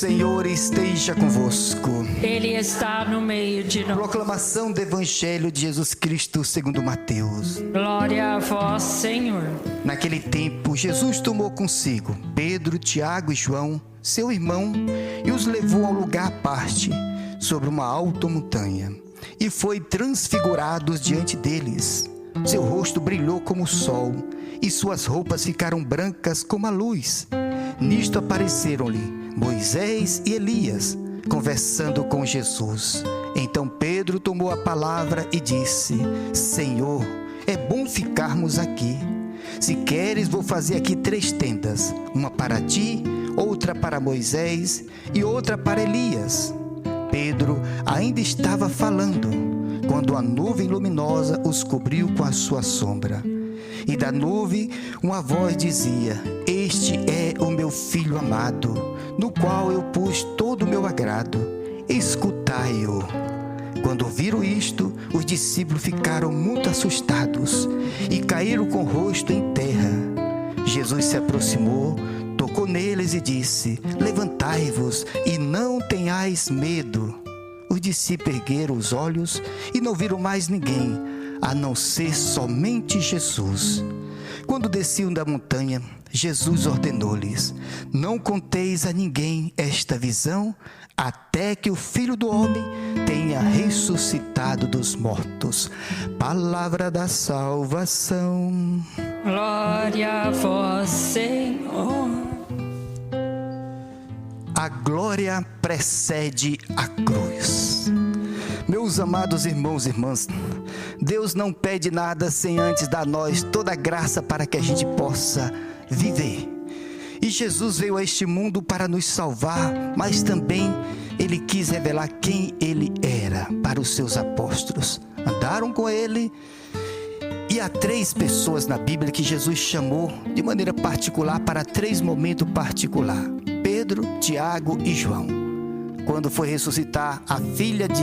Senhor esteja convosco. Ele está no meio de nós. Proclamação do Evangelho de Jesus Cristo segundo Mateus. Glória a vós, Senhor. Naquele tempo, Jesus tomou consigo Pedro, Tiago e João, seu irmão, e os levou a um lugar à parte, sobre uma alta montanha, e foi transfigurado diante deles. Seu rosto brilhou como o sol, e suas roupas ficaram brancas como a luz. Nisto apareceram-lhe Moisés e Elias, conversando com Jesus. Então Pedro tomou a palavra e disse: Senhor, é bom ficarmos aqui. Se queres, vou fazer aqui 3 tendas, uma para ti, outra para Moisés e outra para Elias. Pedro ainda estava falando, quando a nuvem luminosa os cobriu com a sua sombra. E da nuvem uma voz dizia: Este é o meu Filho amado, no qual eu pus todo o meu agrado. Escutai-o. Quando ouviram isto, os discípulos ficaram muito assustados e caíram com o rosto em terra. Jesus se aproximou, tocou neles e disse: Levantai-vos e não tenhais medo. Os discípulos ergueram os olhos e não viram mais ninguém, a não ser somente Jesus. Quando desciam da montanha, Jesus ordenou-lhes: Não conteis a ninguém esta visão, até que o Filho do Homem tenha ressuscitado dos mortos. Palavra da salvação. Glória a vós, Senhor. A glória precede a cruz. Meus amados irmãos e irmãs, Deus não pede nada sem antes dar a nós toda a graça para que a gente possa viver. E Jesus veio a este mundo para nos salvar, mas também Ele quis revelar quem Ele era para os seus apóstolos. Andaram com Ele, e há 3 pessoas na Bíblia que Jesus chamou de maneira particular para 3 momentos particulares: Pedro, Tiago e João. Quando foi ressuscitar a filha de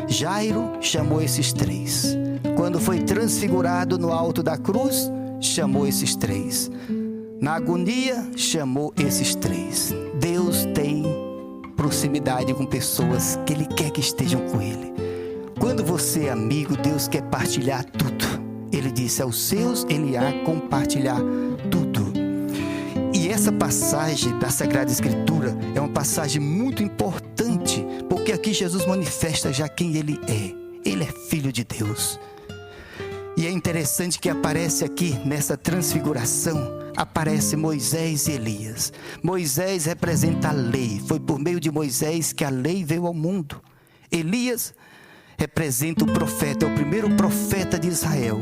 Jairo, chamou esses 3. Quando foi transfigurado no alto da cruz, chamou esses 3. Na agonia, chamou esses 3. Deus tem proximidade com pessoas que Ele quer que estejam com Ele. Quando você é amigo, Deus quer partilhar tudo. Ele disse aos seus, Ele há compartilhar tudo. E essa passagem da Sagrada Escritura é uma passagem muito importante, porque aqui Jesus manifesta já quem Ele é. Ele é Filho de Deus. E é interessante que aparece aqui, nessa transfiguração, aparece Moisés e Elias. Moisés representa a lei. Foi por meio de Moisés que a lei veio ao mundo. Elias representa o profeta, é o primeiro profeta de Israel.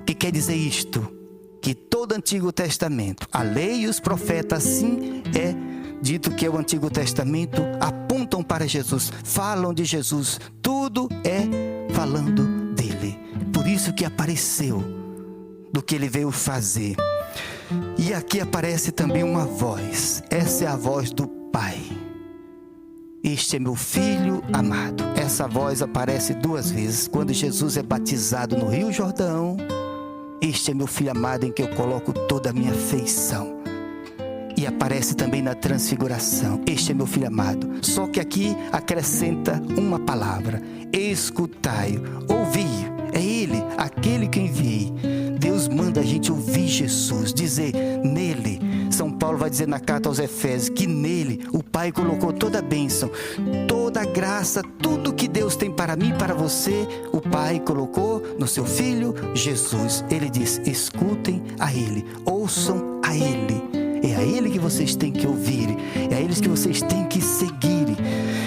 O que quer dizer isto? Que todo o Antigo Testamento, a lei e os profetas, assim é dito que é o Antigo Testamento, apontam para Jesus, falam de Jesus, tudo é falando dele. Por isso que apareceu, do que ele veio fazer. E aqui aparece também uma voz, essa é a voz do Pai. Este é meu Filho amado. Essa voz aparece 2 vezes, quando Jesus é batizado no Rio Jordão. Este é meu Filho amado, em que eu coloco toda a minha afeição. E aparece também na transfiguração: Este é meu Filho amado. Só que aqui acrescenta uma palavra: escutai-o, ouvi. É Ele, aquele que enviei. Deus manda a gente ouvir Jesus, dizer nele. São Paulo vai dizer na carta aos Efésios que nele o Pai colocou toda a bênção, toda a graça, tudo que Deus tem para mim e para você, o Pai colocou no seu Filho Jesus. Ele diz: escutem a Ele, ouçam a Ele. É a Ele que vocês têm que ouvir, é a Ele que vocês têm que seguir.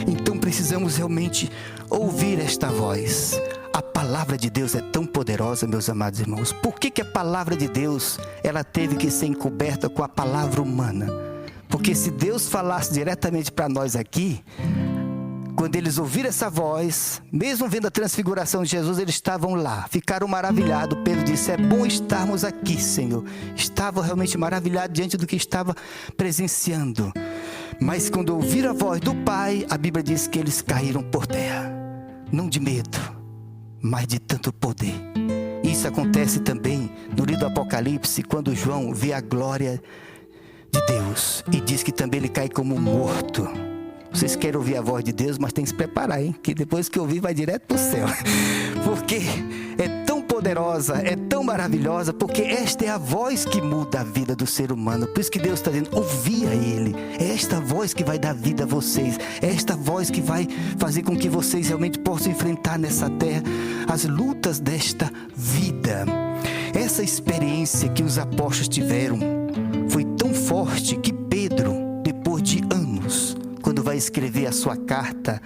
Então precisamos realmente ouvir esta voz. A palavra de Deus é tão poderosa, meus amados irmãos. Por que a palavra de Deus ela teve que ser encoberta com a palavra humana? Porque se Deus falasse diretamente para nós aqui, quando eles ouviram essa voz, mesmo vendo a transfiguração de Jesus, eles estavam lá, ficaram maravilhados. Pedro disse: é bom estarmos aqui, Senhor. Estava realmente maravilhado diante do que estava presenciando. Mas quando ouviram a voz do Pai, a Bíblia diz que eles caíram por terra. Não de medo, mas de tanto poder. Isso acontece também no livro do Apocalipse, quando João vê a glória de Deus e diz que também ele cai como morto. Vocês querem ouvir a voz de Deus, mas tem que se preparar, hein? Que depois que ouvir vai direto para o céu. Porque é tão poderosa, é tão maravilhosa, porque esta é a voz que muda a vida do ser humano. Por isso que Deus está dizendo, ouvi a Ele. É esta voz que vai dar vida a vocês. É esta voz que vai fazer com que vocês realmente possam enfrentar nessa terra as lutas desta vida. Essa experiência que os apóstolos tiveram foi tão forte que Pedro, depois de anos, quando vai escrever a sua carta,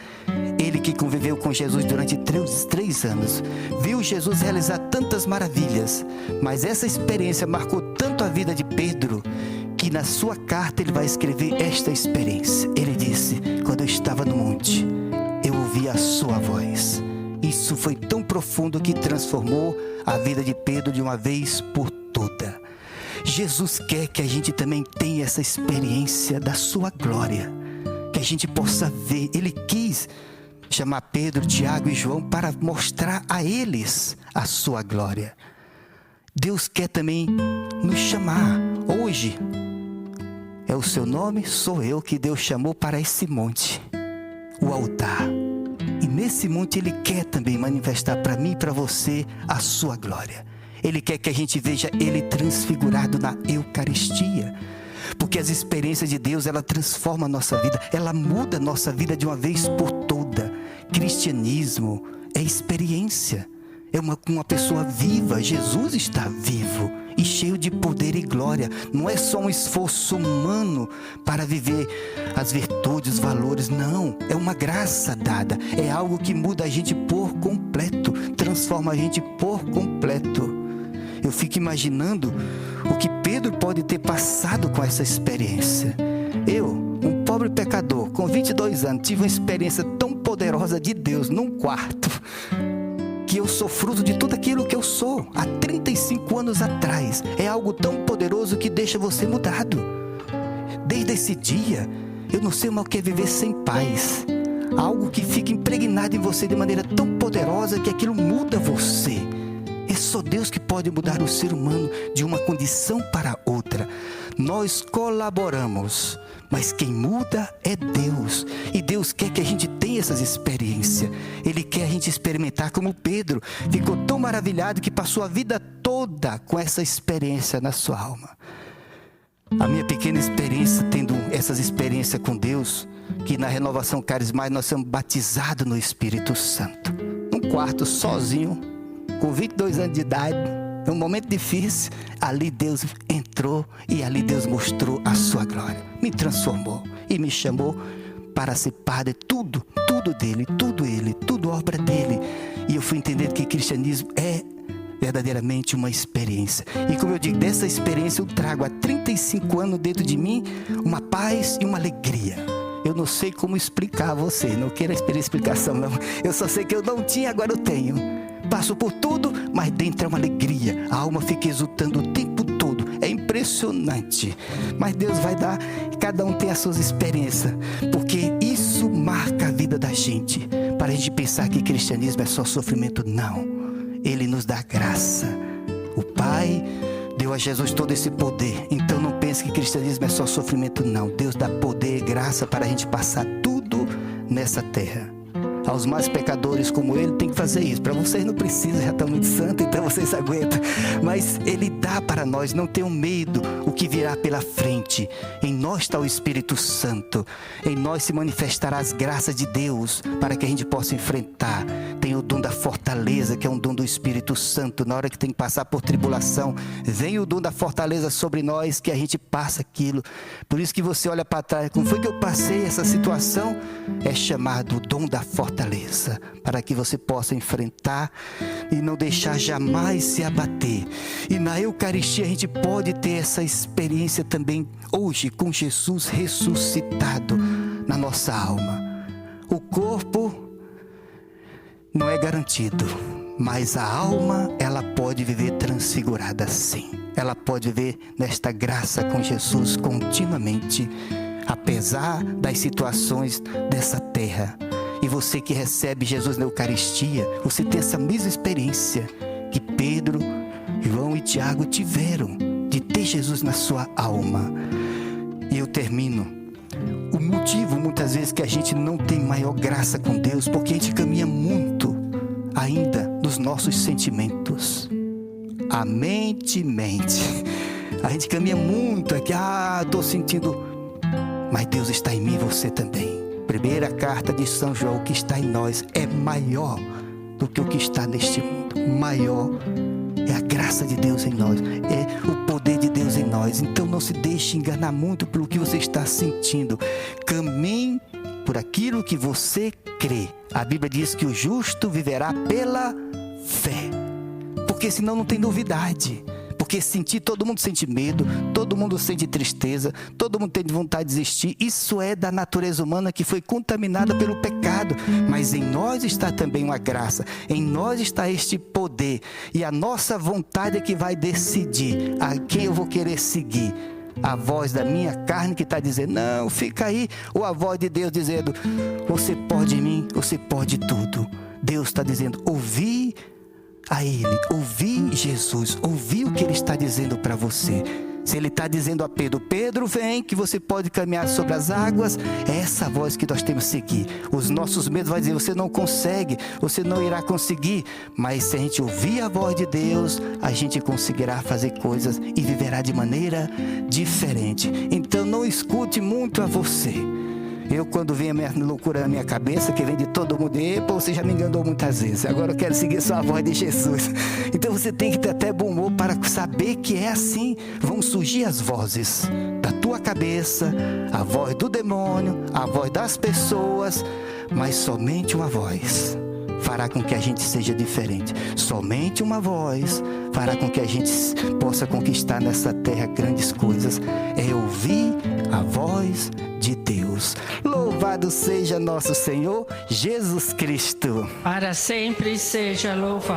ele que conviveu com Jesus durante 3 anos, viu Jesus realizar tantas maravilhas, mas essa experiência marcou tanto a vida de Pedro, que na sua carta ele vai escrever esta experiência. Ele disse, quando eu estava no monte, eu ouvi a sua voz. Isso foi tão profundo que transformou a vida de Pedro de uma vez por toda. Jesus quer que a gente também tenha essa experiência da sua glória, que a gente possa ver. Ele quis chamar Pedro, Tiago e João para mostrar a eles a sua glória. Deus quer também nos chamar. Hoje é o seu nome, sou eu que Deus chamou para esse monte, o altar. E nesse monte Ele quer também manifestar para mim e para você a sua glória. Ele quer que a gente veja Ele transfigurado na Eucaristia. Porque as experiências de Deus, ela transforma a nossa vida, ela muda a nossa vida de uma vez por toda. Cristianismo é experiência, é uma pessoa viva. Jesus está vivo e cheio de poder e glória. Não é só um esforço humano para viver as virtudes, os valores, não. É uma graça dada, é algo que muda a gente por completo, transforma a gente por completo. Eu fico imaginando o que Pedro pode ter passado com essa experiência. Eu, um pobre pecador, com 22 anos, tive uma experiência tão poderosa de Deus num quarto, que eu sou fruto de tudo aquilo que eu sou há 35 anos atrás. É algo tão poderoso que deixa você mudado. Desde esse dia, eu não sei mais o que é viver sem paz. Algo que fica impregnado em você de maneira tão poderosa que aquilo muda você. É só Deus que pode mudar o ser humano de uma condição para outra. Nós colaboramos, mas quem muda é Deus. E Deus quer que a gente tenha essas experiências. Ele quer a gente experimentar como Pedro. Ficou tão maravilhado que passou a vida toda com essa experiência na sua alma. A minha pequena experiência, tendo essas experiências com Deus, que na renovação carismática nós somos batizados no Espírito Santo. Num quarto sozinho, com 22 anos de idade, num momento difícil, ali Deus entrou e ali Deus mostrou a sua glória. Me transformou e me chamou para ser padre. Tudo dele, tudo ele, tudo obra dele. E eu fui entendendo que cristianismo é verdadeiramente uma experiência. E como eu digo, dessa experiência eu trago há 35 anos dentro de mim uma paz e uma alegria. Eu não sei como explicar a você, não quero explicação não. Eu só sei que eu não tinha, agora eu tenho. Passo por tudo, mas dentro é uma alegria. A alma fica exultando o tempo todo. É impressionante. Mas Deus vai dar, cada um tem as suas experiências. Porque isso marca a vida da gente. Para a gente pensar que cristianismo é só sofrimento, não. Ele nos dá graça. O Pai deu a Jesus todo esse poder. Então não pense que cristianismo é só sofrimento, não. Deus dá poder e graça para a gente passar tudo nessa terra. Aos mais pecadores como ele, tem que fazer isso. Para vocês não precisa, já estão muito santos, então vocês aguentam. Mas ele dá para nós, não tenham medo o que virá pela frente. Em nós está o Espírito Santo. Em nós se manifestará as graças de Deus para que a gente possa enfrentar. Tem o dom da fortaleza, que é um dom do Espírito Santo. Na hora que tem que passar por tribulação, vem o dom da fortaleza sobre nós, que a gente passa aquilo. Por isso que você olha para trás, como foi que eu passei essa situação? É chamado o dom da fortaleza, para que você possa enfrentar e não deixar jamais se abater. E na Eucaristia a gente pode ter essa experiência também hoje com Jesus ressuscitado na nossa alma. O corpo não é garantido, mas a alma, ela pode viver transfigurada sim. Ela pode viver nesta graça com Jesus continuamente, apesar das situações dessa terra. E você que recebe Jesus na Eucaristia, você tem essa mesma experiência que Pedro, João e Tiago tiveram, de ter Jesus na sua alma. eu termino. O motivo, muitas vezes, que a gente não tem maior graça com Deus, porque a gente caminha muito ainda nos nossos sentimentos. A mente mente. A gente caminha muito aqui, estou sentindo, mas Deus está em mim e você também. Primeira carta de São João, o que está em nós é maior do que o que está neste mundo. Maior é a graça de Deus em nós, é o poder de Deus em nós. Então não se deixe enganar muito pelo que você está sentindo. Caminhe por aquilo que você crê. A Bíblia diz que o justo viverá pela fé, porque senão não tem novidade. Porque todo mundo sente medo, todo mundo sente tristeza, todo mundo tem vontade de desistir. Isso é da natureza humana que foi contaminada pelo pecado. Mas em nós está também uma graça, em nós está este poder. E a nossa vontade é que vai decidir a quem eu vou querer seguir. A voz da minha carne que está dizendo, não, fica aí. Ou a voz de Deus dizendo, você pode em mim, você pode tudo. Deus está dizendo, ouvi a Ele, ouvi Jesus, ouvi o que Ele está dizendo para você. Se Ele está dizendo a Pedro, Pedro vem que você pode caminhar sobre as águas, é essa voz que nós temos que seguir. Os nossos medos vão dizer, você não consegue, você não irá conseguir. Mas se a gente ouvir a voz de Deus, a gente conseguirá fazer coisas e viverá de maneira diferente. Então não escute muito a você. Eu, quando vem a minha loucura na minha cabeça, que vem de todo mundo, epa, você já me enganou muitas vezes, agora eu quero seguir só a voz de Jesus. Então você tem que ter até bom humor para saber que é assim. Vão surgir as vozes da tua cabeça, a voz do demônio, a voz das pessoas, mas somente uma voz fará com que a gente seja diferente. Somente uma voz fará com que a gente possa conquistar nessa terra grandes coisas. É ouvir a voz de Deus. Louvado seja nosso Senhor Jesus Cristo. Para sempre seja louvado.